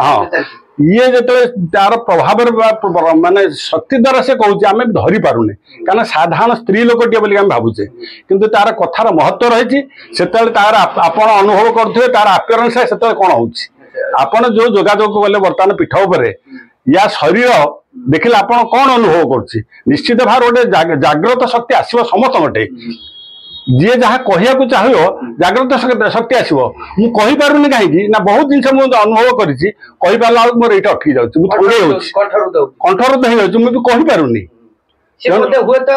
हां ये जेते तार प्रभाव माने शक्ति द्वारा से कहूँ आम धरी पारुने कारण साधारण स्त्री लोकटे बोली आम भावुचे किंतु तार कथार महत्व रही से तार आपण अनुभव करथुवे तार आपेरेंस से कौन होउची आपण जो जोगाजोग कले वर्तमान पीठ उपरे या शरीर देखिले आपण कौन अनुभव करछि निश्चित भाव गोटे जागृत शक्ति आसीबो समस्त जी जहाँ कहू चाहिए जागृत शक्ति आसो मुझे कहींपारूनी कहीं ना बहुत जिन मुझे अनुभव करीपारा मोर ये अटकी जाऊँगी कंठरुद्ध हो जाऊँगी मुझे कहींपारूनी ସେ ବୋଧେ ହୁଏତ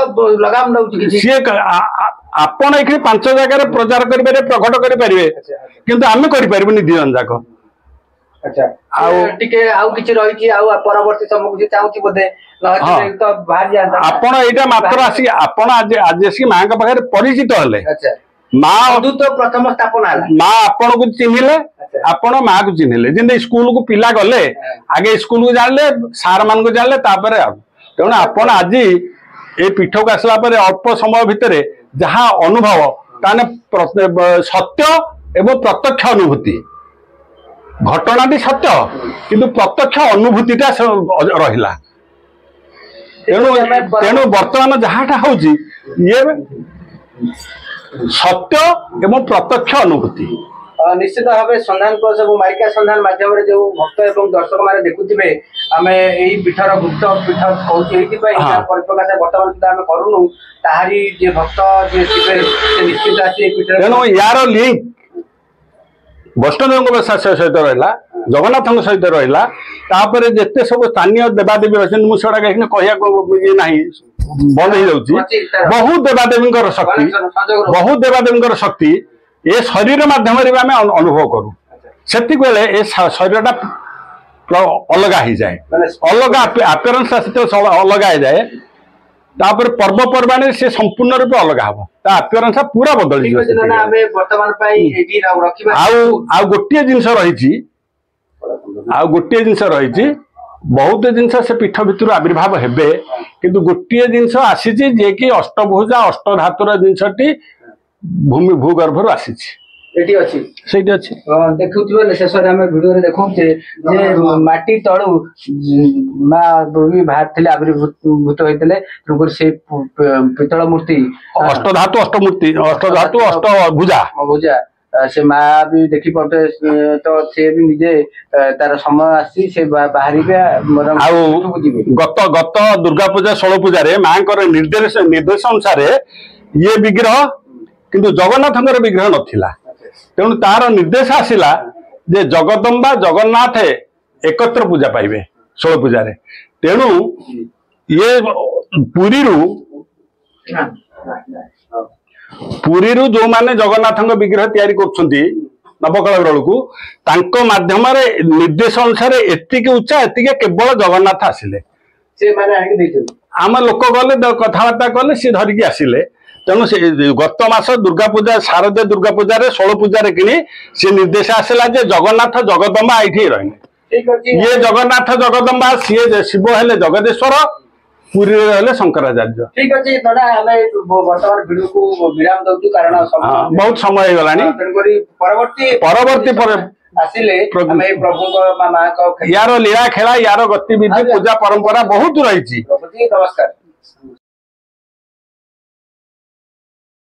ଲଗାମ ନଉଛି କିଛି ସିଏ ଆପଣ ଏଠି 5 ଜାଗାରେ ପ୍ରଚାର କରିପାରିବେ ପ୍ରକଟ କରିପାରିବେ କିନ୍ତୁ ଆମେ କରିପାରିବୁନି 2 ଜଣ ଯାକ। ଆଚ୍ଛା ଆଉ ଟିକେ ଆଉ କିଛି ରହିଛି ଆଉ ପରବର୍ତ୍ତୀ ସମୟକୁ ସେ ଚାହୁଁଛି ବୋଧେ ନହେଲେ ତ ବାହାରି ଯାଆନ୍ତା। ଆପଣ ଏଇଟା ମାତ୍ର ଆସିକି ଆପଣ ଆଜି ଆସିକି ମାଙ୍କ ପାଖରେ ପରିଚିତ ହେଲେ। ଆଚ୍ଛା ମା ବନ୍ଧୁତ୍ୱ ପ୍ରଥମ ସ୍ଥାପନ ହେଲା। ମା ଆପଣଙ୍କୁ ଚିହ୍ନିଲେ ଆପଣ ମା କୁ ଚିହ୍ନିଲେ ଯେମିତି ସ୍କୁଲ କୁ ପିଲା ଗଲେ ଆଗେ ସ୍କୁଲ କୁ ଜାଣିଲେ ସାର୍ ମାନଙ୍କୁ ଜାଣିଲେ ତାପରେ ଆଉ ତେଣୁ ଆପଣ ଆଜି ଏ ପୀଠକୁ ଆସିଲା ପରେ ଅଳ୍ପ ସମୟ ଭିତରେ ଯାହା ଅନୁଭବ ତାହେଲେ ସତ୍ୟ ଏବଂ ପ୍ରତ୍ୟକ୍ଷ ଅନୁଭୂତି ଘଟଣାଟି ସତ୍ୟ କିନ୍ତୁ ପ୍ରତ୍ୟକ୍ଷ ଅନୁଭୂତିଟା ରହିଲା। ତେଣୁ ବର୍ତ୍ତମାନ ଯାହାଟା ହଉଛି ଇଏ ସତ୍ୟ ଏବଂ ପ୍ରତ୍ୟକ୍ଷ ଅନୁଭୂତି। ନିଶ୍ଚିତ ଭାବେ ସନ୍ଧାନ ପ୍ଲସ୍ ଏବଂ ମାଳିକା ସନ୍ଧାନ ମାଧ୍ୟମରେ ଯେଉଁ ଭକ୍ତ ଏବଂ ଦର୍ଶକ ମାନେ ଦେଖୁଥିବେ ଆମେ ଏଇ ପୀଠର ଗୁପ୍ତ ପୀଠ କହୁଛୁ ଏଇଥିପାଇଁ ପରିପ୍ରକାଶ ବର୍ତ୍ତମାନ ସୁଦ୍ଧା ଆମେ କରୁନୁ ତାହାରି ଯେ ଭକ୍ତ ଯିଏ ଥିବେ ସେ ନିଶ୍ଚିତ ଆସି ଏ ପୀଠରେ ତେଣୁ ୟାର ଲିଙ୍କ ବୈଷ୍ଣବଙ୍କ ସହିତ ରହିଲା ଜଗନ୍ନାଥଙ୍କ ସହିତ ରହିଲା ତାପରେ ଯେତେ ସବୁ ସ୍ଥାନୀୟ ଦେବାଦେବୀ ଅଛନ୍ତି ମୁଁ ସେଗୁଡାକ ଏখানে କହିବାକୁ ଇଏ ନାହିଁ ବନ୍ଦ ହେଇଯାଉଛି। ବହୁ ଦେବାଦେବୀଙ୍କର ଶକ୍ତି ବହୁ ଦେବାଦେବୀଙ୍କର ଶକ୍ତି ଏ ଶରୀର ମାଧ୍ୟମରେ ବି ଆମେ ଅନୁଭବ କରୁ ସେତିକି ବେଳେ ଏ ଶରୀରଟା ଅଲଗା ହେଇଯାଏ ଅଲଗା ଆପେରେନ୍ସ ଅଲଗା ହେଇଯାଏ ତାପରେ ପର୍ବପର୍ବାଣୀ ସେ ସମ୍ପୂର୍ଣ୍ଣ ରୂପେ ଅଲଗା ହବ ତା ଆପେରେନ୍ସ ପୁରା ବଦଳିଯିବ। ଆଉ ଗୋଟିଏ ଜିନିଷ ରହିଛି ବହୁତ ଜିନିଷ ସେ ପୀଠ ଭିତରୁ ଆବିର୍ଭାବ ହେବେ କିନ୍ତୁ ଗୋଟିଏ ଜିନିଷ ଆସିଛି ଯିଏକି ଅଷ୍ଟଭୁଜା ଅଷ୍ଟଧାତୁର ଜିନିଷଟି ଭୂଗର୍ଭରୁ ଆସିଛି ଏଠି ଅଛି ସେଇଠି ଅଛି। ଦେଖୁଥିବେ ଶେଷରେ ଆମେ ଭିଡିଓରେ ଦେଖୁଛେ ଯେ ମାଟି ତଳୁ ମା ବାହାରିଥିଲେ ଆବିର୍ଭୂତ ହେଇଥିଲେ ତେଣୁକରି ସେ ପିତ୍ତଳ ମୂର୍ତ୍ତି ଅଷ୍ଟଧାତୁ ଅଷ୍ଟଭୁଜା ସେ ମା ବି ଦେଖିପାରୁଥିବେ ତ ସେ ବି ନିଜେ ତାର ସମୟ ଆସିଛି ସେ ବାହାରିବେ ଆଉ ଗତ ଦୁର୍ଗା ପୂଜା 16 ପୂଜାରେ ମାଙ୍କର ନିର୍ଦ୍ଦେଶ ଅନୁସାରେ ଇଏ ବିଗ୍ରହ କିନ୍ତୁ ଜଗନ୍ନାଥଙ୍କର ବିଗ୍ରହ ନଥିଲା ତେଣୁ ତାର ନିର୍ଦ୍ଦେଶ ଆସିଲା ଯେ ଜଗଦମ୍ବା ଜଗନ୍ନାଥ ଏକତ୍ର ପୂଜା ପାଇବେ 16 ପୂଜାରେ ତେଣୁ ଇଏ ପୁରୀରୁ ଯୋଉମାନେ ଜଗନ୍ନାଥଙ୍କ ବିଗ୍ରହ ତିଆରି କରୁଛନ୍ତି ନବକଳ ବେଳକୁ ତାଙ୍କ ମାଧ୍ୟମରେ ନିର୍ଦ୍ଦେଶ ଅନୁସାରେ ଏତିକି ଉଚ୍ଚା ଏତିକି କେବଳ ଜଗନ୍ନାଥ ଆସିଲେ ଆମ ଲୋକ ଗଲେ କଥାବାର୍ତ୍ତା କଲେ ସିଏ ଧରିକି ଆସିଲେ ତେଣୁ ସେ ଗତ ମାସ ଦୁର୍ଗା ପୂଜା ଶାରଦୀୟ ଦୁର୍ଗା ପୂଜାରେ 16 ପୂଜାରେ କିଣି ସେ ନିର୍ଦ୍ଦେଶ ଆସିଲା ଯେ ଜଗନ୍ନାଥ ଜଗଦମ୍ବା ଏଇଠି ରହିଲେ ଇଏ ଜଗନ୍ନାଥ ଜଗଦମ୍ବା ସିଏ ଶିବ ହେଲେ ଜଗଦେଶ୍ୱର ପୁରୀରେ ରହିଲେ ଶଙ୍କରାଚାର୍ଯ୍ୟ। ଠିକ ଅଛି ଦାଦା ଆମେ ବର୍ତ୍ତମାନ ଭିଡିଓକୁ ବିରାମ ଦଉଛୁ କାରଣ ବହୁତ ସମୟ ହେଇଗଲାଣି ତେଣୁକରି ପରବର୍ତ୍ତୀ ଆସିଲେ ଆମେ ପ୍ରଭୁଙ୍କ ମାଙ୍କ ୟାର ଲୀଳା ଖେଳା ୟାର ଗତିବିଧି ପୂଜା ପରମ୍ପରା ବହୁତ ରହିଛି। ନମସ୍କାର।